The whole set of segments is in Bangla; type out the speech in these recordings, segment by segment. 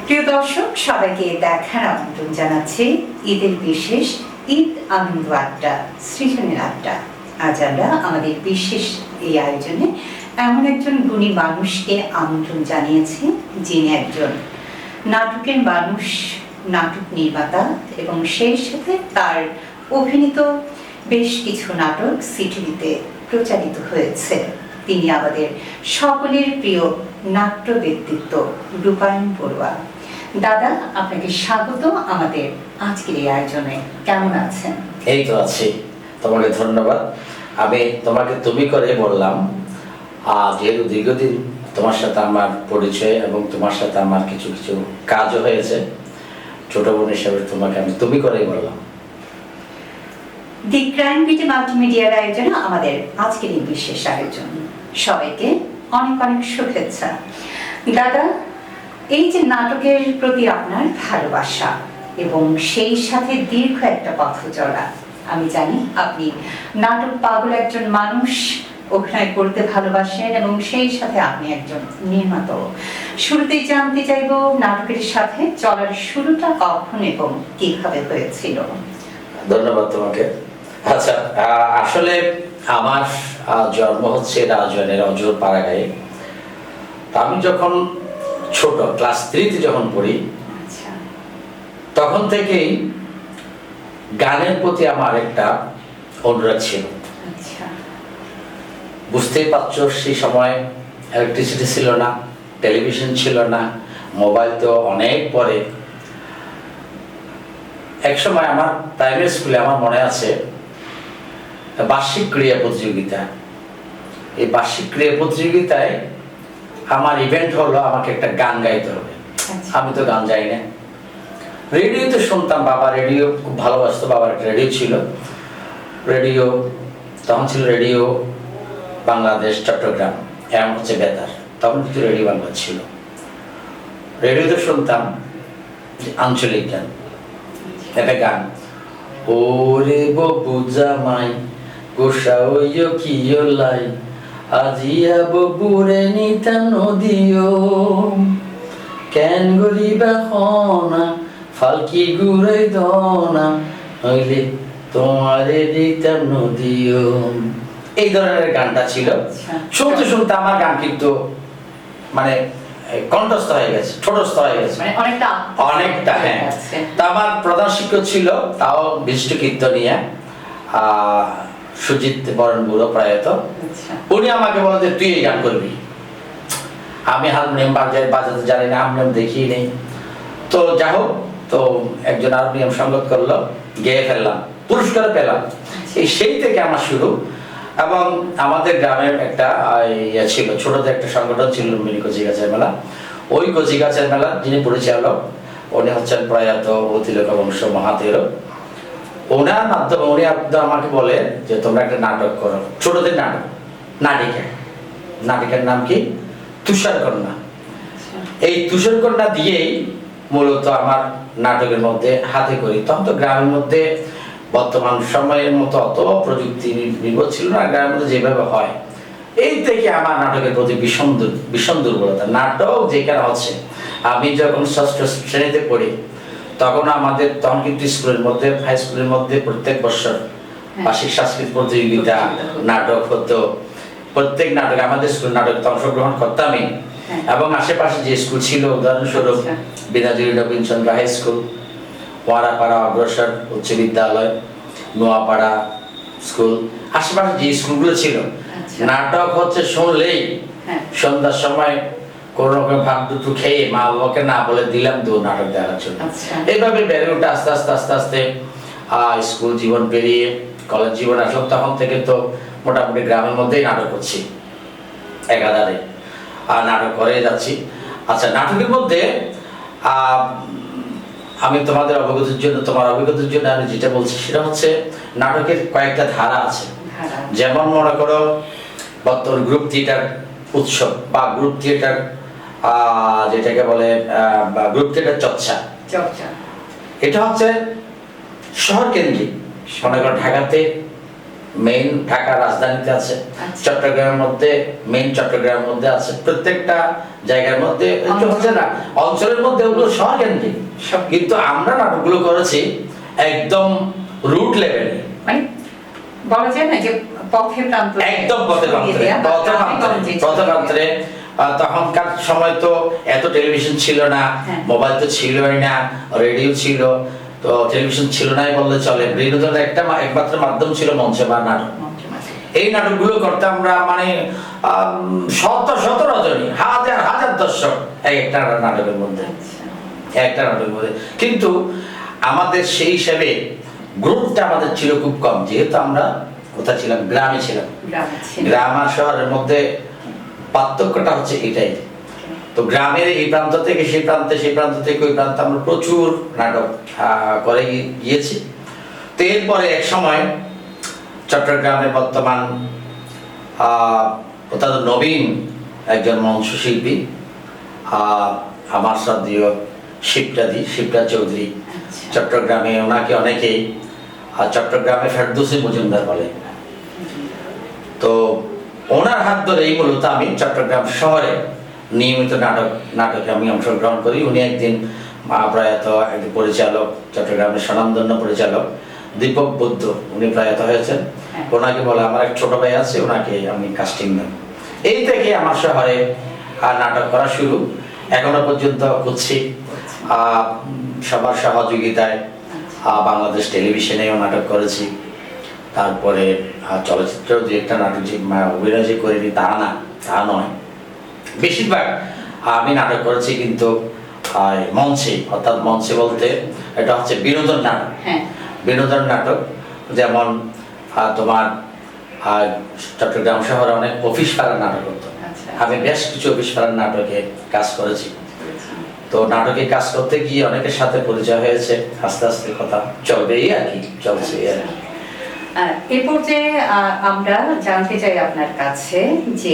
প্রিয় দর্শক, সবাইকে দেখার আমন্ত্রণ জানাচ্ছি ঈদের বিশেষ ঈদ আনন্দ আড্ডা, সৃজনের আড্ডা। আজ আমরা আমাদের বিশেষ এই আয়োজনে এমন একজন গুণী মানুষকে আমন্ত্রণ জানিয়েছি, যিনি একজন নাটকের মানুষ, নাটক নির্মাতা এবং সেই সাথে তার অভিনীত বেশ কিছু নাটক সিটিভিতে প্রচারিত হয়েছে। তিনি আমাদের সকলের প্রিয় নাট্য ব্যক্তিত্ব রূপায়ণ বড়ুয়া। দাদা, আপনাকে স্বাগত আমাদের আজকের এই আয়োজনে। কেমন আছেন? এই তো আছি, তোমাকে ধন্যবাদ। আমি তোমাকে তুমি করে বললাম, যেহেতু দীর্ঘদিন তোমার সাথে আমার পরিচয় এবং তোমার সাথে আমার কিছু কিছু কাজও হয়েছে, ছোট বোন হিসেবে তোমাকে আমি তুমি করেই বললাম। দি ক্রাইম বিটি মাল্টিমিডিয়ার আয়োজনে আমাদের আজকের এই বিশেষ আয়োজন। সবাইকে অনেক অনেক শুভেচ্ছা। দাদা, এই যে নাটকের প্রতি আপনার ভালোবাসা এবং সেই সাথে দীর্ঘ একটা পথ চলা, আমি জানি আপনি নাটক পাগল একজন মানুষ, অভিনয় করতে ভালোবাসেন এবং সেই সাথে আপনি একজন নির্মাতা। শুরুতেই জানতে চাইব, নাটকের সাথে চলার শুরুটা কখন এবং কিভাবে হয়েছিল? ধন্যবাদ তোমাকে। আচ্ছা, আসলে আমার জন্ম হচ্ছে রাজবাড়ির অজর পাড়াগাঁয়ে। আমি যখন ছোট ক্লাস 3-তে যখন পড়ি, তখন থেকেই গানের প্রতি আমার একটা অনুরাগ ছিল। বুঝতেই পারছো, সেই সময় ইলেকট্রিসিটি ছিল না, টেলিভিশন ছিল না, মোবাইল তো অনেক পরে। এক সময় আমার প্রাইমারি স্কুলে আমার মনে আছে বার্ষিক ক্রীড়া প্রতিযোগিতা। এই বার্ষিক ক্রীড়া প্রতিযোগিতায় আমার ইভেন্ট হলো আমাকে একটা গান গাইতে হবে। আমি তো গান জানি না, রেডিওতে শুনতাম, বাবা রেডিও খুব ভালোবাসতো, বাবার একটা রেডিও ছিল। রেডিও তখন ছিল রেডিও বাংলাদেশ চট্টগ্রাম, এখন হচ্ছে বেতার, তখন কিন্তু রেডিও বাংলা ছিল। রেডিওতে শুনতাম আঞ্চলিক গান, একটা গান, ওরে ববু জামাই গোসা ওইও কিও লাই আজিয়া ববুরে নিতা নদীও কেন গরিবা খনা ফালকি ঘুরে দনা হইলে তোমারে দিতাম নদীও। এই ধরনের গানটা ছিল। শুনতে শুনতে আমার গান কিন্তু মানে কণ্ঠস্থ হয়ে গেছে, ঠোঁটস্থ হয়ে গেছে, অনেকটা। হ্যাঁ, তা আমার প্রধান শিক্ষক ছিল, তাও বিশিষ্ট কীর্তনিয়া সুজিত বরণ বুড়ো প্রয়াত। উনি আমাকে বলে যে তুই এই গান করবি। আমি হারমোনিয়াম বাজাতে জানি না, হারমোনিয়াম দেখি নেই। তো যা হোক, তো একজন হারমোনিয়াম সঙ্গত করলো, গেয়ে ফেললাম, পুরস্কার পেলাম। এই সেই থেকে আমার শুরু। এবং আমাদের গ্রামের একটা ইয়ে ছিল, ছোটদের একটা সংগঠন ছিল, মিনি কচি গাছের মেলা। ওই কচি গাছের মেলা যিনি পরিচালক, উনি হচ্ছেন প্রয়াত অতিলক বংশ মহাতের। ওনার মাধ্যমে উনি আমাকে বলে যে তোমরা একটা নাটক করো, ছোটদের নাটক, নাটিকা। নাটিকার নাম কি? তুষার কন্যা। এই তুষার কন্যা দিয়েই মূলত আমার নাটকের মধ্যে হাতে করি। তখন তো গ্রামের মধ্যে বর্তমান সময়ের মতো অত প্রযুক্তি নির্ভর ছিল না, গ্রামের মধ্যে যেভাবে হয়। এই থেকে আমার নাটকের প্রতি ভীষণ দুর্বলতা। নাটক যেখানে হচ্ছে, আমি যখন 6ষ্ঠ শ্রেণীতে পড়ি, তখন আমাদের তখন কিন্তু স্কুলের মধ্যে, হাই স্কুলের মধ্যে প্রত্যেক বছর বার্ষিক সাংস্কৃতিক প্রতিযোগিতা, নাটক হতো। প্রত্যেক নাটকে আমাদের স্কুল নাটকে অংশগ্রহণ করতামই। এবং আশেপাশে যে স্কুল ছিল, উদাহরণস্বরূপ বিনাজুরি রবীন্দ্রচন্দ্র হাই স্কুল, ওয়ারাপাড়া অগ্রসর উচ্চ বিদ্যালয়, নোয়াপাড়া স্কুল, আশেপাশে যে স্কুলগুলো ছিল, নাটক হচ্ছে শুনলেই সন্ধ্যার সময় কোন রকম ভাত দুটো খেয়ে মা বাবাকে না বলে দিলাম দু নাটক দেখার জন্য। এইভাবে বেড়ে উঠে আস্তে আস্তে আস্তে আস্তে স্কুল জীবন পেরিয়ে কলেজ জীবন আসলাম। তখন থেকে তো মোটামুটি গ্রামের মধ্যেই নাটক করছি, একাধারে নাটক করে যাচ্ছি। আচ্ছা, নাটকের মধ্যে আমি তোমাদের অবগতির জন্য, তোমার অভিজ্ঞতার জন্য আমি যেটা বলছি সেটা হচ্ছে, নাটকের কয়েকটা ধারা আছে। যেমন মনে করো বর্তমান গ্রুপ থিয়েটার উৎসব বা গ্রুপ থিয়েটার, যেটাকে বলে গ্রুপ থিয়েটার চর্চা। এটা হচ্ছে শহর কেন্দ্রিক। মনে করো ঢাকাতে মেইন ঢাকার রাজধানীতে আছে, চট্টগ্রামের মধ্যে মেইন চট্টগ্রামের মধ্যে আছে, প্রত্যেকটা জায়গার মধ্যে হচ্ছে না অঞ্চলের মধ্যে ওগুলো শহর কেন্দ্রিক। কিন্তু আমরা নাটকগুলো করেছি একদম রুট লেভেলে, মানে বলা যায় না যে পথে প্রান্তরে, একদম পথে প্রান্তরে। তখনকার সময় তো এত টেলিভিশন ছিল না, মোবাইল তো ছিলই না, রেডিও ছিল, তো টেলিভিশন ছিল নাই বললে চলে। বিনোদনের একমাত্র মাধ্যম ছিল মঞ্চে বা নাটক। এই নাটকগুলো করতে আমরা মানে শত রজনী, হাজার দর্শক একটা নাটকের মধ্যে, কিন্তু আমাদের সেই হিসেবে গ্রুপটা আমাদের ছিল খুব কম, যেহেতু আমরা কোথায় ছিলাম, গ্রামে ছিলাম। গ্রাম আর শহরের মধ্যে পার্থক্যটা হচ্ছে এটাই। তো গ্রামের এই প্রান্ত থেকে সেই প্রান্তে, সেই প্রান্ত থেকে ওই প্রান্তে আমরা প্রচুর নাটক করে গিয়েছি। তো এরপরে এক সময় চট্টগ্রামে বর্তমান অত্যন্ত নবীন একজন মঞ্চ শিল্পী, আমার শ্রদ্ধেয় শিবটা চৌধুরী, চট্টগ্রামে ওনাকে অনেকেই চট্টগ্রামে ফেরদৌসী মজুমদার বলে। তো ওনার হাত ধরেই মূলত আমি চট্টগ্রাম শহরে নিয়মিত নাটকে আমি অংশগ্রহণ করি। উনি একদিন প্রয়াত একজন পরিচালক, চট্টগ্রামের স্বনামধন্য পরিচালক দীপক বুদ্ধ, উনি প্রয়াত হয়েছেন। ওনাকে বলে আমার এক ছোট ভাই আছে, ওনাকে আমি কাস্টিং দেব। এই থেকে আমার শহরে নাটক করা শুরু, এখনো পর্যন্ত করছি সবার সহযোগিতায়। বাংলাদেশ টেলিভিশনেও নাটক করেছি, তারপরে চলচ্চিত্র যে একটা নাটক যে অভিনয় যে করিনি তা নয়, বেশিরভাগ আমি নাটক করেছি কিন্তু মঞ্চে, অর্থাৎ মঞ্চে বলতে এটা হচ্ছে বিনোদন নাটক। বিনোদন নাটক যেমন তোমার চট্টগ্রাম শহরে অনেক অফিস পাড়ার নাটক হতো, আমি বেশ কিছু অফিস পাড়ার নাটকে কাজ করেছি। তো নাটকে কাজ করতে গিয়ে অনেকের সাথে পরিচয় হয়েছে, আস্তে আস্তে কথা চলবেই আর কি, চলছে আর কি। এ পর্যায়ে আমরা জানতে চাই আপনার কাছে যে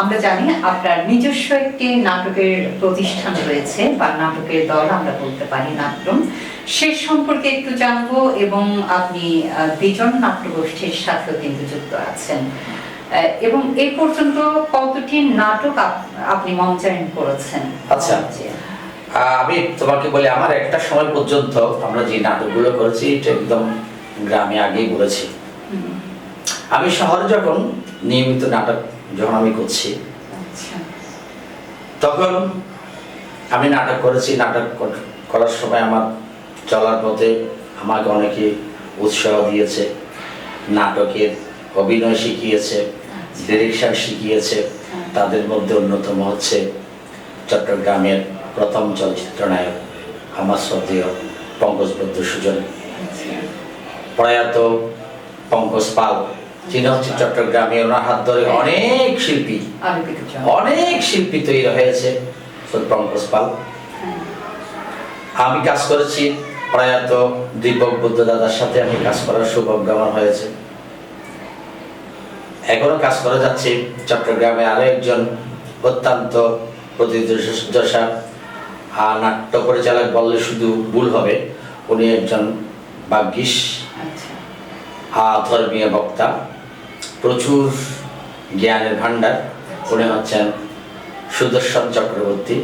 আমরা জানি আপনার নিজস্ব একটি নাটকের প্রতিষ্ঠান রয়েছে বা নাটকের দল আমরা বলতে পারি, নাট্যম, সে সম্পর্কে একটু জানবো। এবং আপনি বিজন নাট্যগোষ্ঠীর সাথেও কিন্তু যুক্ত আছেন, এবং এই পর্যন্ত কতটি নাটক আপনি মঞ্চায়ন করেছেন? আচ্ছা, আমি তোমাকে বলি, আমার একটা সময় পর্যন্ত আমরা যে নাটকগুলো করেছি এটা একদম গ্রামে আগেই বলেছি। আমি শহরে যখন নিয়মিত নাটক যখন আমি করছি, তখন আমি নাটক করেছি। নাটক করার সময় আমার চলার পথে আমাকে অনেকে উৎসাহ দিয়েছে, নাটকের অভিনয় শিখিয়েছে, ডিরেকশন শিখিয়েছে। তাদের মধ্যে অন্যতম হচ্ছে চট্টগ্রামের প্রথম চলচ্চিত্র নায়ক আমার শ্রদ্ধেয় পঙ্কজ বদ্ধ সুজন, প্রয়াত পঙ্কজ পাল, যিনি হচ্ছে চট্টগ্রামে, ওনার হাত ধরে অনেক শিল্পী তৈরি হয়েছে। পঙ্কজ পাল, আমি কাজ করেছি প্রয়াত দীপক বুদ্ধ দাদার সাথে, আমি কাজ করার সৌভাগ্য আমার হয়েছে। এখনো কাজ করে যাচ্ছি চট্টগ্রামে আরো একজন অত্যন্ত প্রতিষ্ঠা নাট্য পরিচালক বললে শুধু ভুল হবে, উনি একজন বাগ্যিস, ধর্মীয় বক্তা, প্রচুর জ্ঞানের ভান্ডার, উনি হচ্ছেন সুদর্শন চক্রবর্তী।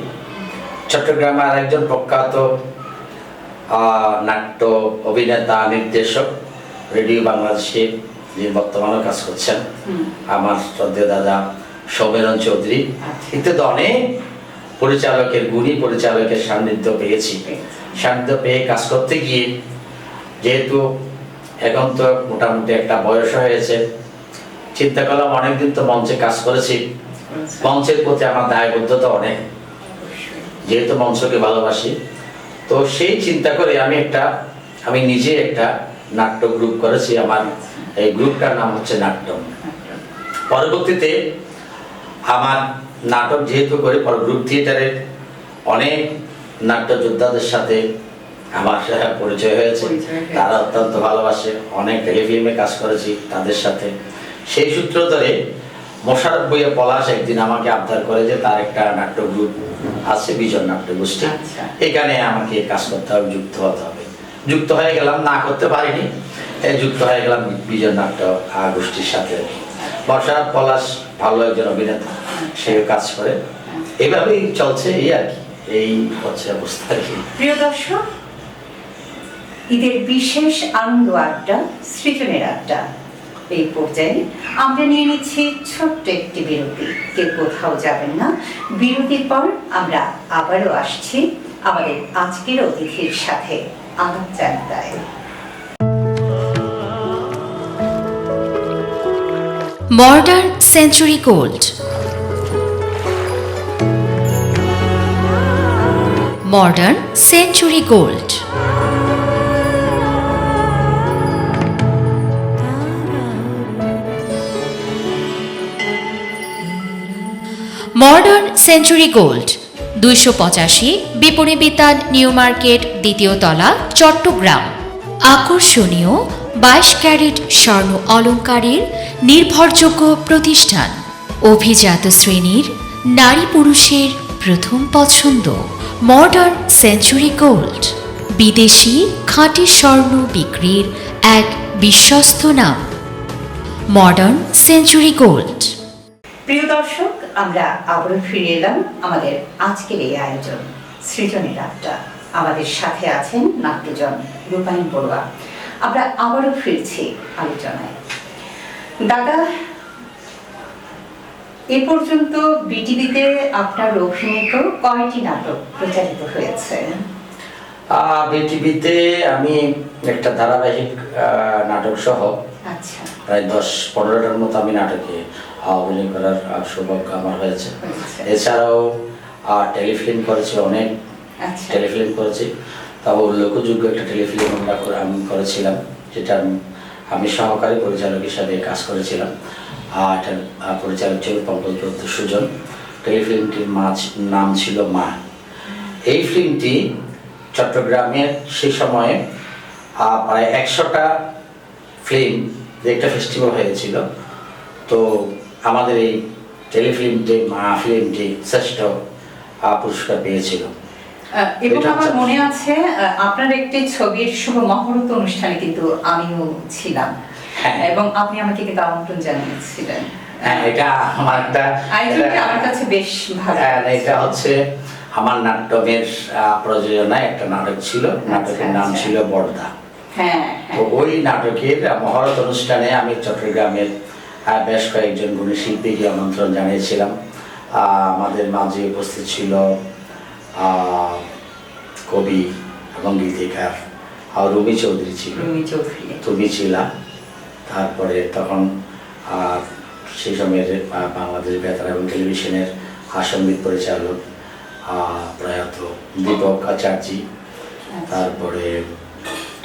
চট্টগ্রামে আর একজন প্রখ্যাত নাট্য অভিনেতা, নির্দেশক, রেডিও বাংলাদেশে যিনি বর্তমানে কাজ করছেন, আমার শ্রদ্ধেয় দাদা সৌমেরন চৌধুরী, ইত্যাদি অনেক পরিচালকের, গুণী পরিচালকের সান্নিধ্য পেয়েছি। সান্নিধ্য পেয়ে কাজ করতে গিয়ে, যেহেতু এখন তো মোটামুটি একটা বয়স হয়েছে, চিন্তা করলাম অনেকদিন তো মঞ্চে কাজ করেছি, মঞ্চের প্রতি আমার দায়বদ্ধতা অনেক, যেহেতু মঞ্চকে ভালোবাসি। তো সেই চিন্তা করে আমি নিজে একটা নাট্য গ্রুপ করেছি। আমার এই গ্রুপটার নাম হচ্ছে নাট্যম। পরবর্তীতে আমার নাটক যেহেতু করে, গ্রুপ থিয়েটারের অনেক নাট্য যোদ্ধাদের সাথে আমার পরিচয় হয়েছে, তারা অত্যন্ত ভালোবাসে, অনেক টেলিফিল্মে কাজ করেছি তাদের সাথে। সেই সূত্র ধরে মোশাররফ ভূঁইয়া পলাশ একদিন আমাকে আবদার করে যে তার একটা নাট্য গ্রুপ আছে, বিজন নাট্যগোষ্ঠী, এখানে আমাকে কাজ করতে হবে, যুক্ত হতে হবে। যুক্ত হয়ে গেলাম, না করতে পারিনি, যুক্ত হয়ে গেলাম বিজন নাট্য গোষ্ঠীর সাথে। বর্ষা পলাশ ভালো একজন অভিনেতা, সেও কাজ করে, এইভাবেই চলছে, এই আর কি, এই হচ্ছে অবস্থা আর কি। প্রিয় দর্শক, ঈদের বিশেষ আনন্দ আড্ডা, সৃজনের আড্ডা, এই পর্যায়ে আমরা নিয়ে নিচ্ছি ছোট্ট একটি বিরতি। কেউ কোথাও যাবেন না, বিরতির পর আমরা আবারও আসছি আমাদের আজকের অতিথির সাথে আলাপচারিতায়। Modern Century Gold. Modern Century Gold. Modern Century Gold, 285 বিপণী বিতান, নিউ মার্কেট, দ্বিতীয় তলা, চট্টগ্রাম। আকর্ষণীয় 22 ক্যারেট স্বর্ণ অলংকারের নির্ভরযোগ্য প্রতিষ্ঠান। অভিজাত শ্রেণীর নারী পুরুষের প্রথম পছন্দ। মডার্ন সেঞ্চুরি গোল্ড, বিদেশি খাঁটি স্বর্ণ বিক্রির এক বিশ্বস্ত নাম। Modern Century gold. প্রিয় দর্শক, আমরা আবারও ফিরে এলাম আমাদের আজকের এই আয়োজন সৃজনের আড্ডা। আমাদের সাথে আছেন নাট্যজন রূপায়ণ বড়ুয়া। আমরা আবারও ফিরছি আলোচনায়। দাদা, এ পর্যন্ত বিটিভিতে আপনার অভিনীত কয়টি নাটক প্রচারিত হয়েছে? বিটিভিতে আমি একটা ধারাবাহিক নাটক সহ আচ্ছা, প্রায় 10-15টার মতো আমি নাটকে অভিনয় করার সৌভাগ্য আমার হয়েছে। এছাড়াও টেলিফিল্ম করেছি, অনেক টেলিফিল্ম করেছি। তবে উল্লেখযোগ্য একটা টেলিফিল্ম আমি করেছিলাম, যেটা আমি সহকারী পরিচালক হিসাবে কাজ করেছিলাম। এটার পরিচালক ছিল পঙ্কজদত্ত সুজন। টেলিফিল্মটির নাম ছিল মা। এই ফিল্মটি চট্টগ্রামের সেই সময়ে প্রায় 100টা ফিল্ম যে একটা ফেস্টিভ্যাল হয়েছিল। তো আমাদের এই টেলিফিল্মটি, মা ফিল্মটি শ্রেষ্ঠ পুরস্কার পেয়েছিল। এবং আমার মনে আছে আপনার একটি ছবির শুভ মহরত অনুষ্ঠানে কিন্তু আমিও ছিলাম, এবং আপনি আমাকে কিন্তু আমন্ত্রণ জানিয়েছিলেন। হ্যাঁ, এটা আমার একটা আয়োজনটা আমার কাছে বেশ ভালো। এটা হচ্ছে আমার নাটকের প্রযোজনায় একটা নাটক ছিল, নাটকের নাম ছিল বড়দা। তো ওই নাটকের মহরত অনুষ্ঠানে আমি চট্টগ্রামের বেশ কয়েকজন গুণী শিল্পীকে আমন্ত্রণ জানিয়েছিলাম। আমাদের মাঝে উপস্থিত ছিল কবি এবং গীতিকার রুমি চৌধুরী ছিল, তুমি ছিলা। তারপরে তখন সেই সময়ের বাংলাদেশ বেতার এবং টেলিভিশনের সঙ্গীত পরিচালক প্রয়াত দীপক আচার্যী, তারপরে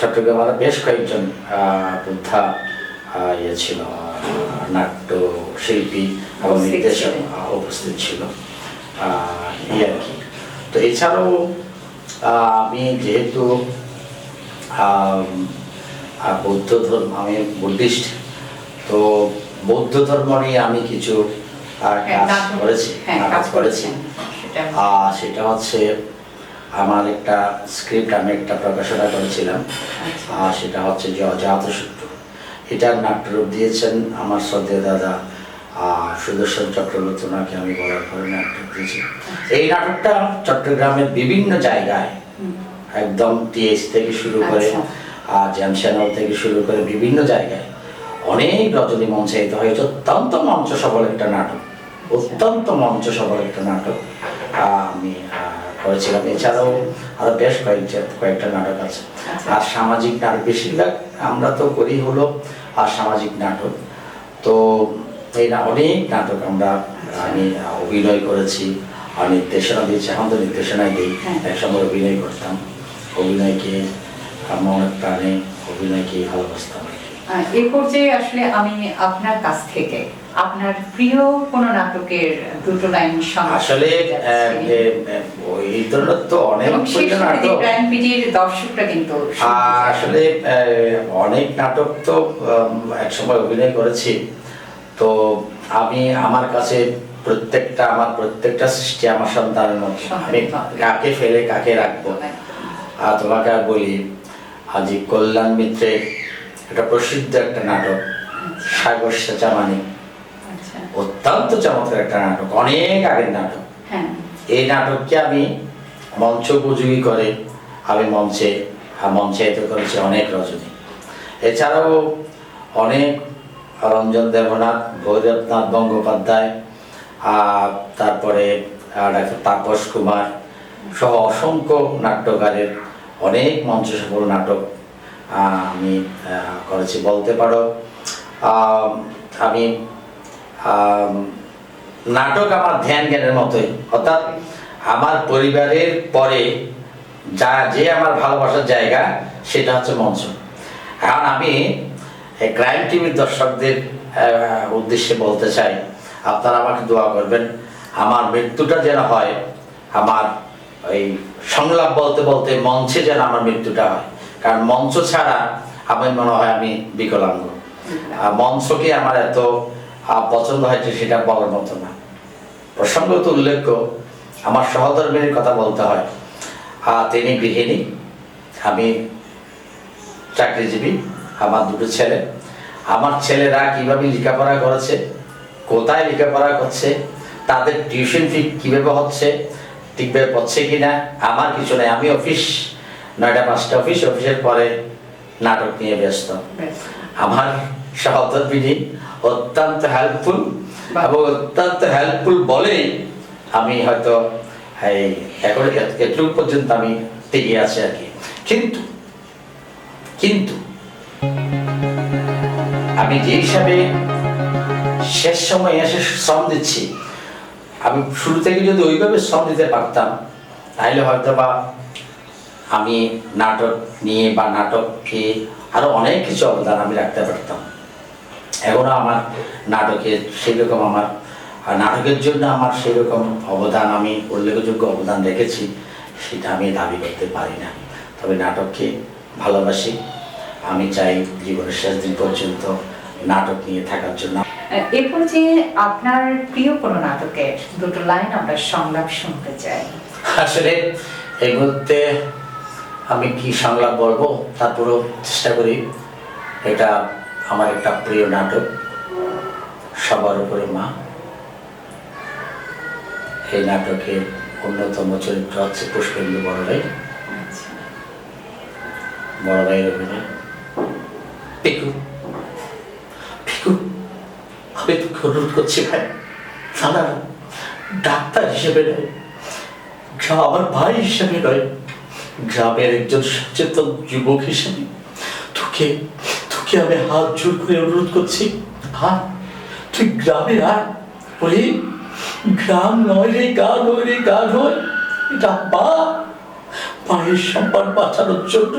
চট্টগ্রামের বেশ কয়েকজন বুদ্ধা ছিল, নাট্য শিল্পী এবং নির্দেশক উপস্থিত ছিল, এই আর কি। তো এছাড়াও আমি যেহেতু বৌদ্ধ ধর্ম, আমি বুদ্ধিস্ট, তো বৌদ্ধ ধর্ম নিয়ে আমি কিছু কাজ করেছি। সেটা হচ্ছে আমার একটা স্ক্রিপ্ট আমি একটা প্রকাশনা করেছিলাম, সেটা হচ্ছে যে অজাতশত্রু। এটার নাট্যরূপ দিয়েছেন আমার শ্রদ্ধেয় দাদা সুদর্শন চক্রবর্তী, ওনাকে আমি বলার পরে নাটক দিয়েছি। এই নাটকটা চট্টগ্রামের বিভিন্ন জায়গায়, একদম টিএস থেকে শুরু করে জ্যামশ্যানল থেকে শুরু করে বিভিন্ন জায়গায় অনেক রজনী মঞ্চায়িত হয়েছে। অত্যন্ত মঞ্চ সফল একটা নাটক, অত্যন্ত মঞ্চ সফল একটা নাটক আমি করেছিলাম। এছাড়াও আরো বেশ কয়েকটা নাটক আছে। আর সামাজিক নাটক বেশিরভাগ আমরা তো করি হলো আর সামাজিক নাটক। তো এই অনেক নাটক আমি অভিনয় করেছি আর নির্দেশনা দিয়েছি। এখন তো নির্দেশনায় দিই, একসময় অভিনয় করতাম। অভিনয়কে মনের প্রাণে অভিনয়কে ভালোবাসতাম। এই পর্যায়ে আসলে আমি আপনার কাছ থেকে আপনার প্রিয় কোন নাটকের দুটো লাইন আসলে এই ধরনের তো অনেক নাটক, দর্শকরা কিন্তু আসলে অনেক নাটক তো একসময় অভিনয় করেছি। তো আমি আমার কাছে আমার প্রত্যেকটা সৃষ্টি আমার সন্তানের মতো। আমি কাকে ফেলে কাকে রাখবো। তোমাকে বলি, আজি কল্যাণ মিত্রের এটা প্রসিদ্ধ একটা নাটক, সাগর চামানি, আচ্ছা, অত্যন্ত চমৎকার একটা নাটক, অনেক আগের নাটক। হ্যাঁ, এই নাটককে আমি মঞ্চ উপযোগী করে আমি মঞ্চায়িত করেছি অনেক রজনী। এছাড়াও অনেক রঞ্জন দেবনাথ, ভৈরবনাথ গঙ্গোপাধ্যায়, তারপরে ডাক্তার তাপস কুমার সহ অসংখ্য নাট্যকারের অনেক মঞ্চ সফল নাটক আমি করেছি বলতে পারো। আমি নাটক আমার ধ্যান জ্ঞানের মতোই, অর্থাৎ আমার পরিবারের পরে যে আমার ভালোবাসার জায়গা সেটা হচ্ছে মঞ্চ। এখন আমি ক্রাইম টিভির দর্শকদের উদ্দেশ্যে বলতে চাই, আপনারা আমাকে দোয়া করবেন আমার মৃত্যুটা যেন হয় আমার ওই সংলাপ বলতে বলতে মঞ্চে যেন আমার মৃত্যুটা হয়, কারণ মঞ্চ ছাড়া আমার মনে হয় আমি বিকলাঙ্গ। মঞ্চকে আমার এত পছন্দ হয়েছে সেটা বলার মতো না। প্রসঙ্গত উল্লেখ্য, আমার সহধর্মিনীর কথা বলতে হয়। তিনি গৃহিণী, আমি চাকরিজীবী, আমার দুটো ছেলে। আমার ছেলেরা কিভাবে লেখাপড়া করেছে, কোথায় লেখাপড়া করছে, তাদের টিউশন ফি কিভাবে হচ্ছে, ঠিকভাবে পড়ছে কিনা আমার কিছু নেই। আমি অফিস 9টা 5টা অফিসের পরে নাটক নিয়ে ব্যস্ত। আমার সহধর্মিনী অত্যন্ত হেল্পফুল, এবং অত্যন্ত হেল্পফুল বলেই আমি হয়তো এখন এটুকু পর্যন্ত আমি টিকে আছি আর কি। কিন্তু আমি যে হিসাবে শেষ সময় এসে শ্রম দিচ্ছি, আমি শুরু থেকে যদি ওইভাবে শ্রম দিতে পারতাম তাহলে হয়তো বা আমি নাটক নিয়ে বা নাটককে আরো অনেক কিছু অবদান আমি রাখতে পারতাম। এখনো আমার নাটকের সেরকম নাটকের জন্য আমার সেরকম অবদান, আমি উল্লেখযোগ্য অবদান রেখেছি সেটা আমি দাবি করতে পারি না। তবে নাটককে ভালোবাসি, আমি চাই জীবনের শেষ দিন পর্যন্ত নাটক নিয়ে থাকার জন্য। এরপর যে আপনার প্রিয় কোনো নাটকের দুটো লাইন আমরা সংলাপ শুনতে চাই। আসলে এই মুহূর্তে আমি কি সংলাপ বলবো তারপরও চেষ্টা করি। এটা আমার একটা প্রিয় নাটক, সবার উপরে মা। এই নাটকের অন্যতম চরিত্র হচ্ছে পুষ্পেন্দু বড় ভাই। বড় ভাইয়ের অভিনয় পিকু। আমি তোকে অনুরোধ করছি ভাই, সাদা ডাক্তার হিসেবে নয়, আমার ভাই হিসেবে নয়, গ্রামের একজন সচেতন যুবক হিসেবে তোকে আমি হাত জোর করে অনুরোধ করছি, তুই গ্রামে আয়। বলি গ্রাম নয় রে গান, হয় রে গান হয়, এটা মায়ের সম্মান বাঁচানোর জন্য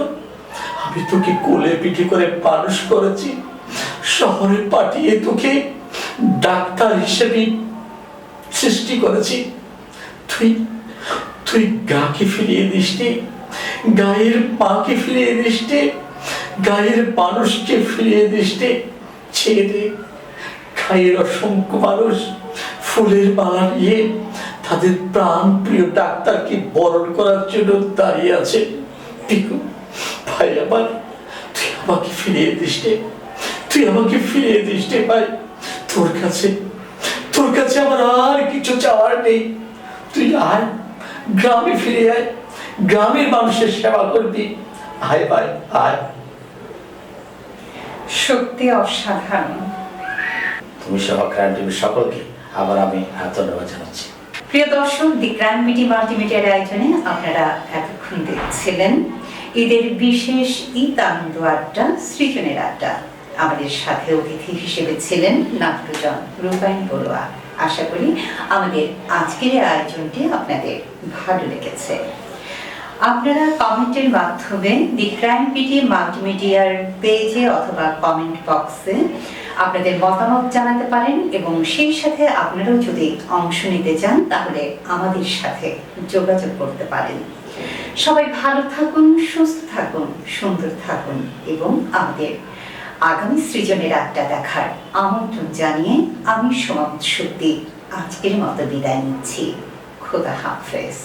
আমি তোকে কোলে পিঠে করে মানুষ করেছি, শহরে পাঠিয়ে তোকে ডাক্তার হিসেবে সৃষ্টি করেছি। তুই গাকে ফিরিয়ে দিসনি, গায়ের পাকে ফিরিয়ে দিসনি, গায়ের মানুষকে ফিরিয়ে দিসনি। ছেড়ে গায়ের অসংখ্য মানুষ ফুলের মালা নিয়ে তাদের প্রাণ প্রিয় ডাক্তারকে বরণ করার জন্য দাঁড়িয়ে আছে। ভাই আমার, তুই আমাকে ফিরিয়ে দিসনি, তুই আমাকে ফিরিয়ে দিসনি ভাই। তোর কাছে আমার আর কিছু চাওয়ার নেই। তুই আয়, গ্রামে ফিরে আয়, গ্রামের মানুষের সেবা করবি। আয় ভাই আয়। সত্যি অসাধারণ। তুমি সহ ক্রাইম টিভির সকলকে আবার আমি ধন্যবাদ জানাচ্ছি। প্রিয় দর্শক, দি ক্রাইম বিটি মাল্টিমিডিয়ার আয়োজনে আপনারা এতক্ষণ দেখছিলেন ঈদের বিশেষ ঈদ আনন্দ আড্ডা, সৃজনের আড্ডা। আমাদের সাথে অতিথি হিসেবে ছিলেন নাট্যজন রূপায়ণ বড়ুয়া। আশা করি আমাদের আজকের আয়োজনটি আপনাদের ভালো লেগেছে। আপনারা কমেন্টের মাধ্যমে দি ক্রাইম বিটি মাল্টিমিডিয়ার পেজে অথবা কমেন্ট বক্সে আপনাদের মতামত জানাতে পারেন, এবং সেই সাথে আপনারাও যদি অংশ নিতে চান তাহলে আমাদের সাথে যোগাযোগ করতে পারেন। সবাই ভালো থাকুন, সুস্থ থাকুন, সুন্দর থাকুন, এবং আমাদের আগামী সৃজনের আড্ডা দেখার আমন্ত্রণ জানিয়ে আমি সমাপ্ত শক্তি আজকের মতো বিদায় নিচ্ছি। খোদা হাফেজ।